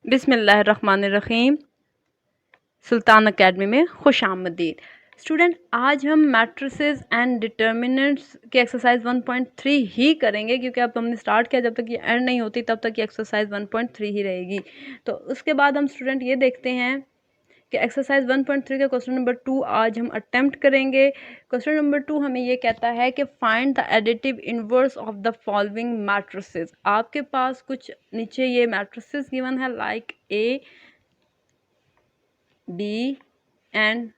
बिस्मिल्लाहिर्रहमानिर्रहीम। सुल्तान अकेडमी में खुश आमदीद। स्टूडेंट, आज हम मैट्रिसेस एंड डिटर्मिनेंट्स के एक्सरसाइज 1.3 ही करेंगे, क्योंकि अब हमने स्टार्ट किया, जब तक ये एंड नहीं होती तब तक ये एक्सरसाइज 1.3 ही रहेगी। तो उसके बाद हम स्टूडेंट ये देखते हैं कि एक्सरसाइज 1.3 का क्वेश्चन नंबर 2 आज हम अटेम्प्ट करेंगे। क्वेश्चन नंबर 2 हमें ये कहता है कि find the additive inverse of the following matrices. आपके पास कुछ नीचे ये मैट्रिसेस गिवन है, लाइक ए, बी एंड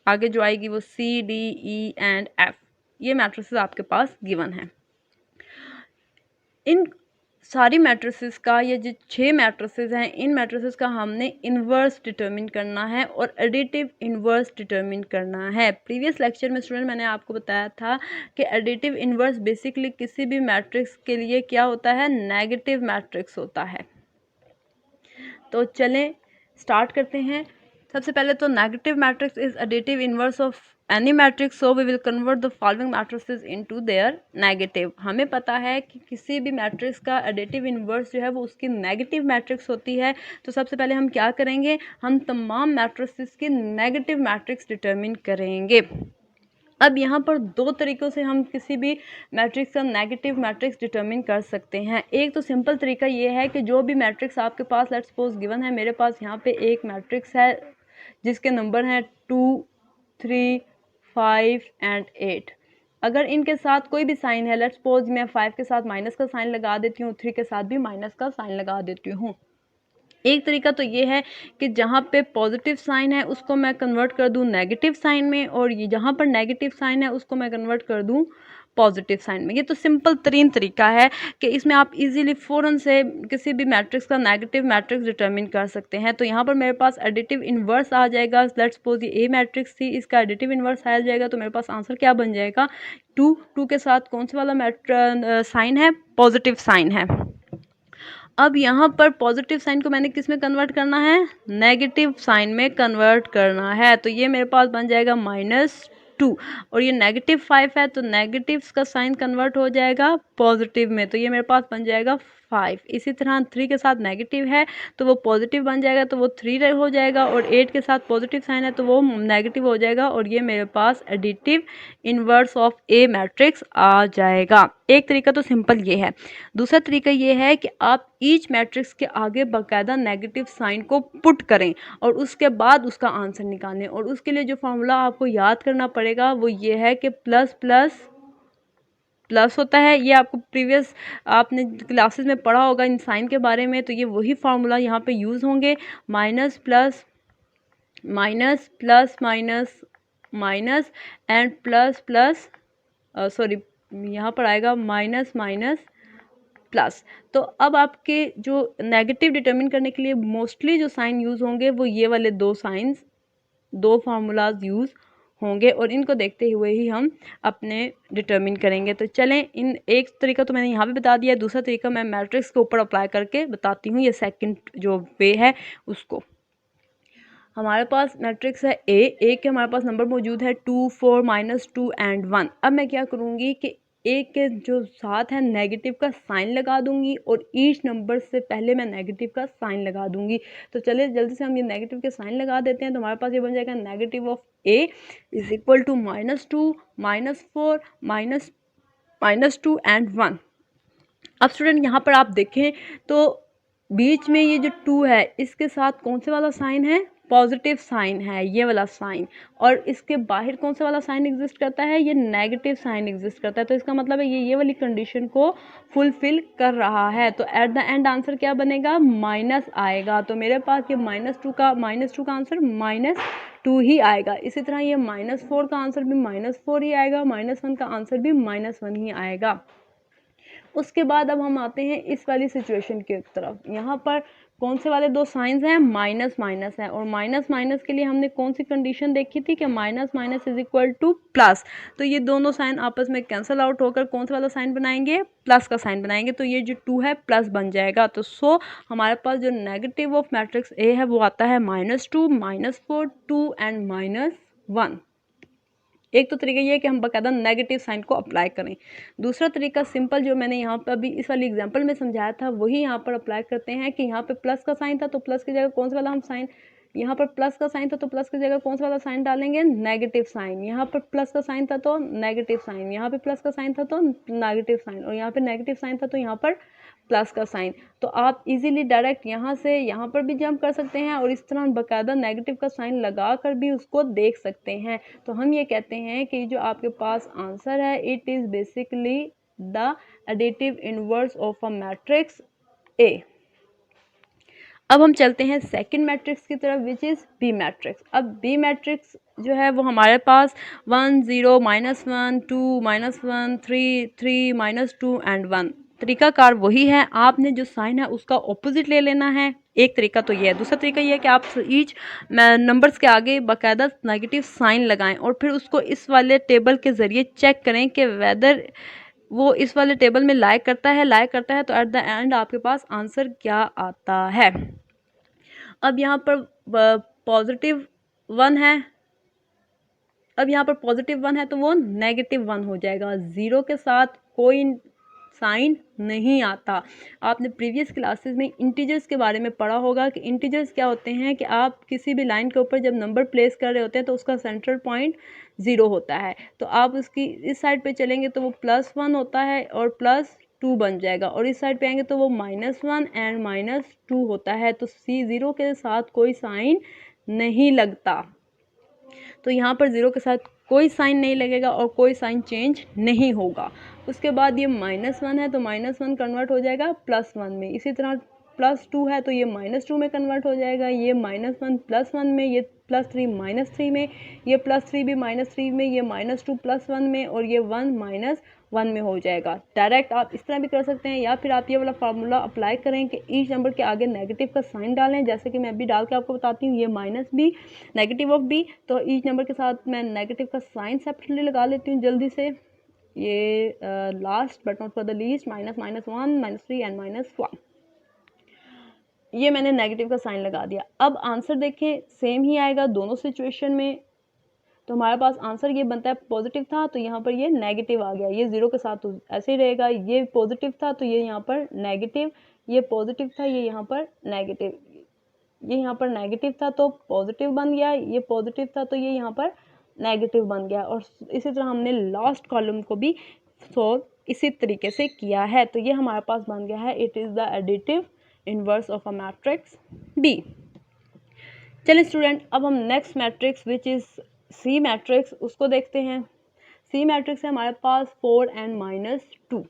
आगे जो आएगी वो सी, डी, ई एंड एफ। ये मैट्रिसेस आपके पास गिवन है। इन सारी मैट्रिसेस का, ये जो 6 मैट्रिसेस हैं, इन मैट्रिसेस का हमने इन्वर्स डिटरमिन करना है और एडिटिव इन्वर्स डिटरमिन करना है। प्रीवियस लेक्चर में स्टूडेंट मैंने आपको बताया था कि एडिटिव इन्वर्स बेसिकली किसी भी मैट्रिक्स के लिए क्या होता है, नेगेटिव मैट्रिक्स होता है। तो चलें स्टार्ट करते हैं। सबसे पहले तो negative matrix is additive inverse of any matrix, so we will convert the following matrices into their negative. हमें पता है कि किसी भी मैट्रिक्स का एडिटिव इनवर्स जो है वो उसकी नेगेटिव मैट्रिक्स होती है। तो सबसे पहले हम क्या करेंगे, हम तमाम मैट्रिसेस की नेगेटिव मैट्रिक्स डिटरमिन करेंगे। अब यहाँ पर 2 तरीक़ों से हम किसी भी मैट्रिक्स का नेगेटिव मैट्रिक्स डिटरमिन कर सकते हैं। एक तो सिंपल तरीका ये है कि जो भी मैट्रिक्स आपके पास, लेट्स सपोज गिवन है, मेरे पास यहाँ पे एक मैट्रिक्स है जिसके नंबर हैं 2, 3, 5 एंड 8। अगर इनके साथ कोई भी साइन है, लेट्स सपोज मैं 5 के साथ माइनस का साइन लगा देती हूँ, 3 के साथ भी माइनस का साइन लगा देती हूँ। एक तरीका तो ये है कि जहाँ पे पॉजिटिव साइन है उसको मैं कन्वर्ट कर दूँ नेगेटिव साइन में, और ये जहाँ पर नेगेटिव साइन है उसको मैं कन्वर्ट कर दूँ पॉजिटिव साइन में। ये तो सिंपल तरीन तरीका है कि इसमें आप इजीली फ़ौरन से किसी भी मैट्रिक्स का नेगेटिव मैट्रिक्स डिटरमिन कर सकते हैं। तो यहाँ पर मेरे पास एडिटिव इन्वर्स आ जाएगा। लेट्स सपोज ये ए मैट्रिक्स थी, इसका एडिटिव इन्वर्स आ जाएगा, तो मेरे पास आंसर क्या बन जाएगा, 2 के साथ कौन सा वाला साइन है, पॉजिटिव साइन है। अब यहाँ पर पॉजिटिव साइन को मैंने किस में कन्वर्ट करना है, नेगेटिव साइन में कन्वर्ट करना है। तो ये मेरे पास बन जाएगा -2, और ये -5 है तो नेगेटिव का साइन कन्वर्ट हो जाएगा पॉजिटिव में, तो ये मेरे पास बन जाएगा 5। इसी तरह 3 के साथ नेगेटिव है तो वो पॉजिटिव बन जाएगा, तो वो 3 हो जाएगा, और 8 के साथ पॉजिटिव साइन है तो वो नेगेटिव हो जाएगा, और ये मेरे पास additive inverse of a matrix आ जाएगा। एक तरीका तो सिंपल ये है। दूसरा तरीका ये है कि आप ईच मैट्रिक्स के आगे बाकायदा नेगेटिव साइन को पुट करें और उसके बाद उसका आंसर निकालें, और उसके लिए जो फार्मूला आपको याद करना पड़ेगा वो ये है कि प्लस प्लस प्लस होता है। ये आपको प्रीवियस आपने क्लासेस में पढ़ा होगा इन साइन के बारे में, तो ये वही फार्मूला यहाँ पे यूज़ होंगे। Minus plus minus plus minus minus and plus plus sorry, यहाँ पर आएगा माइनस माइनस प्लस। तो अब आपके जो नेगेटिव डिटरमिन करने के लिए मोस्टली जो साइन यूज़ होंगे वो ये वाले 2 साइंस, 2 फार्मूलाज यूज़ होंगे, और इनको देखते हुए ही हम अपने डिटरमिन करेंगे। तो चलें, इन एक तरीका तो मैंने यहाँ पे बता दिया है, दूसरा तरीका मैं मैट्रिक्स के ऊपर अप्लाई करके बताती हूँ। ये सेकंड जो वे है उसको, हमारे पास मैट्रिक्स है ए के हमारे पास नंबर मौजूद है 2, 4, -2 एंड 1। अब मैं क्या करूँगी कि ए के जो साथ है नेगेटिव का साइन लगा दूंगी, और ईच नंबर से पहले मैं नेगेटिव का साइन लगा दूंगी। तो चलिए जल्दी से हम ये नेगेटिव के साइन लगा देते हैं। तो हमारे पास ये बन जाएगा negative of A is equal to -2, -4, -2 and 1। अब स्टूडेंट यहाँ पर आप देखें तो बीच में ये जो 2 है इसके साथ कौन से वाला साइन है, पॉजिटिव साइन है, ये वाला साइन, और इसके बाहर कौन सा वाला साइन एग्जिस्ट करता है, ये नेगेटिव साइन एग्जिस्ट करता है। तो इसका मतलब है ये वाली कंडीशन को फुलफिल कर रहा है। तो एट द एंड आंसर क्या बनेगा, माइनस आएगा। तो मेरे पास ये -2 का आंसर -2 ही आएगा। इसी तरह ये -4 का आंसर भी -4 ही आएगा, -1 का आंसर भी -1 ही आएगा। उसके बाद अब हम आते हैं इस वाली सिचुएशन की तरफ। यहाँ पर कौन से वाले 2 साइंस हैं, माइनस माइनस है, और माइनस माइनस के लिए हमने कौन सी कंडीशन देखी थी कि minus minus is equal two plus. तो ये दोनों साइन आपस में कैंसिल आउट होकर कौन सा वाला साइन बनाएंगे, प्लस का साइन बनाएंगे। तो ये जो 2 है प्लस बन जाएगा। तो हमारे पास जो नेगेटिव ऑफ मैट्रिक्स ए है वो आता है -2, -4, 2 एंड -1। एक तो तरीका ये है कि हम बाकायदा नेगेटिव साइन को अप्लाई करें। दूसरा तरीका सिंपल जो मैंने यहाँ पर अभी इस वाली एग्जांपल में समझाया था वही यहाँ पर अप्लाई करते हैं कि यहाँ पे प्लस का साइन था तो प्लस की जगह कौन सा वाला हम साइन, यहाँ पर प्लस का साइन था तो प्लस की जगह कौन सा वाला साइन डालेंगे, नेगेटिव साइन। यहाँ पर प्लस का साइन था तो नेगेटिव साइन, यहाँ पे प्लस का साइन था तो नेगेटिव साइन, और यहाँ पे नेगेटिव साइन था तो यहाँ पर प्लस का साइन। तो आप इजीली डायरेक्ट यहाँ से यहाँ पर भी जंप कर सकते हैं और इस तरह बाकायदा नेगेटिव का साइन लगा कर भी उसको देख सकते हैं। तो हम ये कहते हैं कि जो आपके पास आंसर है it is basically the additive inverse of a matrix A. अब हम चलते हैं सेकंड मैट्रिक्स की तरफ विच इज़ बी मैट्रिक्स। अब बी मैट्रिक्स जो है वो हमारे पास 1 0 -1 2 -1 3 3 -2 एंड 1। तरीकाकार वही है, आपने जो साइन है उसका ऑपोजिट ले लेना है। एक तरीका तो ये है। दूसरा तरीका ये है कि आप ईच नंबर्स के आगे बाकायदा नेगेटिव साइन लगाएं और फिर उसको इस वाले टेबल के ज़रिए चेक करें कि वेदर वो इस वाले टेबल में लाइक करता है तो एट द एंड आपके पास आंसर क्या आता है। अब यहाँ पर पॉजिटिव 1 है, अब यहाँ पर पॉजिटिव 1 है तो वो नेगेटिव 1 हो जाएगा। ज़ीरो के साथ कोई साइन नहीं आता। आपने प्रीवियस क्लासेस में इंटीजर्स के बारे में पढ़ा होगा कि इंटीजर्स क्या होते हैं कि आप किसी भी लाइन के ऊपर जब नंबर प्लेस कर रहे होते हैं तो उसका सेंट्रल पॉइंट 0 होता है। तो आप उसकी इस साइड पे चलेंगे तो वो +1 होता है और +2 बन जाएगा, और इस साइड पे आएंगे तो वो -1 एंड -2 होता है। तो ज़ीरो के साथ कोई साइन नहीं लगता। तो यहाँ पर ज़ीरो के साथ कोई साइन नहीं लगेगा और कोई साइन चेंज नहीं होगा। उसके बाद ये -1 है तो -1 कन्वर्ट हो जाएगा +1 में। इसी तरह +2 है तो ये -2 में कन्वर्ट हो जाएगा। ये -1 +1 में, ये +3 -3 में, ये +3 भी -3 में, ये -2 +1 में, और ये 1 -1 में हो जाएगा। डायरेक्ट आप इस तरह भी कर सकते हैं या फिर आप ये वाला फार्मूला अप्लाई करें कि ईच नंबर के आगे नेगेटिव का साइन डालें, जैसे कि मैं अभी डाल के आपको बताती हूँ। ये -b नेगेटिव ऑफ b, तो ईच नंबर के साथ मैं नेगेटिव का साइन सेपरेटली लगा लेती हूँ जल्दी से। ये last but not for the least -1 -3 and -1, ये मैंने नेगेटिव का साइन लगा दिया। अब आंसर देखें सेम ही आएगा दोनों सिचुएशन में। तो हमारे पास आंसर ये बनता है पॉजिटिव था तो यहाँ पर ये नेगेटिव आ गया, ये ज़ीरो के साथ तो ऐसे ही रहेगा। ये पॉजिटिव था तो ये यहाँ पर नेगेटिव, ये पॉजिटिव था ये यहाँ पर नेगेटिव, ये यहाँ पर नेगेटिव था तो पॉजिटिव बन गया, ये पॉजिटिव था तो ये यहाँ पर नेगेटिव बन गया। और इसी तरह हमने लास्ट कॉलम को भी सॉल्व इसी तरीके से किया है। तो ये हमारे पास बन गया है it is the additive inverse of a matrix B. चलिए स्टूडेंट, अब हम next matrix which is C matrix उसको देखते हैं। सी मैट्रिक्स है हमारे पास 4 एंड -2।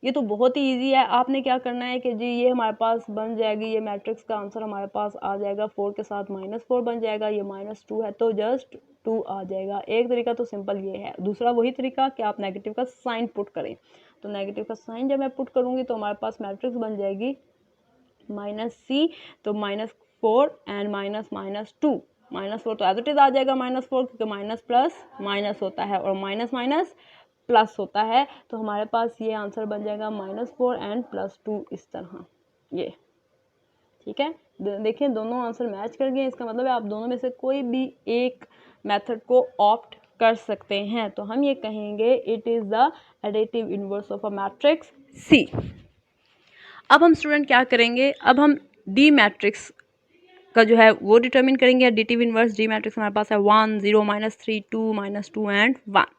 ये तो बहुत ही इजी है। आपने क्या करना है कि जी ये हमारे पास बन जाएगी, ये मैट्रिक्स का आंसर हमारे पास आ जाएगा 4 के साथ -4 बन जाएगा। ये -2 है तो जस्ट 2 आ जाएगा। एक तरीका तो सिंपल ये है। दूसरा वही तरीका कि आप नेगेटिव का साइन पुट करें। तो नेगेटिव का साइन जब मैं पुट करूँगी तो हमारे पास मैट्रिक्स बन जाएगी -c, तो -4 एंड -2। -4 तो एज इट इज आ जाएगा -4, क्योंकि माइनस प्लस माइनस होता है और माइनस माइनस प्लस होता है। तो हमारे पास ये आंसर बन जाएगा -4 एंड +2 इस तरह। ये ठीक है, देखिए दोनों आंसर मैच कर गए। इसका मतलब है आप दोनों में से कोई भी एक मेथड को ऑप्ट कर सकते हैं। तो हम ये कहेंगे it is the additive inverse of a matrix C. अब हम स्टूडेंट क्या करेंगे, अब हम डी मैट्रिक्स का जो है वो डिटरमिन करेंगे। एडिटिव इनवर्स डी मैट्रिक्स हमारे पास है 1 0 -3 2 -2 एंड 1।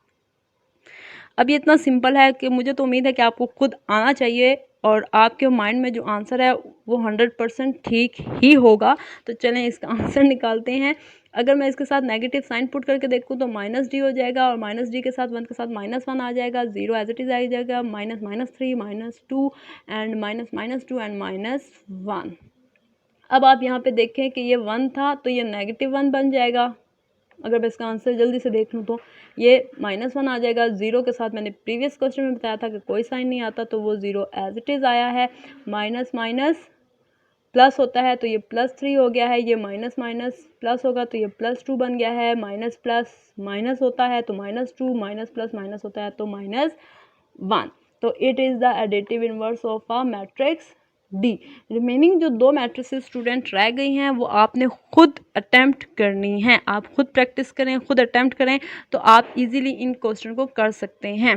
अब ये इतना सिंपल है कि मुझे तो उम्मीद है कि आपको खुद आना चाहिए और आपके माइंड में जो आंसर है वो 100% ठीक ही होगा। तो चलें इसका आंसर निकालते हैं। अगर मैं इसके साथ नेगेटिव साइन पुट करके देखूँ तो -d हो जाएगा और -d के साथ 1 के साथ -1 आ जाएगा। 0 एज इट इज़ आ जाएगा, -3 -2 एंड -2 एंड -1। अब आप यहाँ पे देखें कि ये 1 था तो ये -1 बन जाएगा। अगर मैं इसका आंसर जल्दी से देख लूँ तो ये -1 आ जाएगा। 0 के साथ मैंने प्रीवियस क्वेश्चन में बताया था कि कोई साइन नहीं आता तो वो 0 एज इट इज़ आया है। माइनस माइनस प्लस होता है तो ये +3 हो गया है। ये माइनस माइनस प्लस होगा तो ये +2 बन गया है। माइनस प्लस माइनस होता है तो -2, माइनस प्लस माइनस होता है तो -1। तो it is the additive inverse of a matrix D. Remaining जो 2 मैट्रिसेस स्टूडेंट रह गई हैं वो आपने खुद अटेम्प्ट करनी है। आप खुद प्रैक्टिस करें, खुद अटेम्प्ट करें तो आप इजीली इन क्वेश्चन को कर सकते हैं।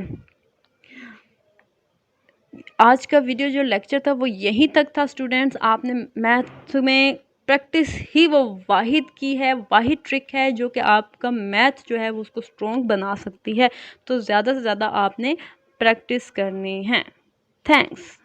आज का वीडियो जो लेक्चर था वो यहीं तक था स्टूडेंट्स। आपने मैथ में प्रैक्टिस ही वो वाहिद की है, वाहिद ट्रिक है जो कि आपका मैथ जो है वो उसको स्ट्रॉन्ग बना सकती है। तो ज़्यादा से ज़्यादा आपने प्रैक्टिस करनी है। थैंक्स।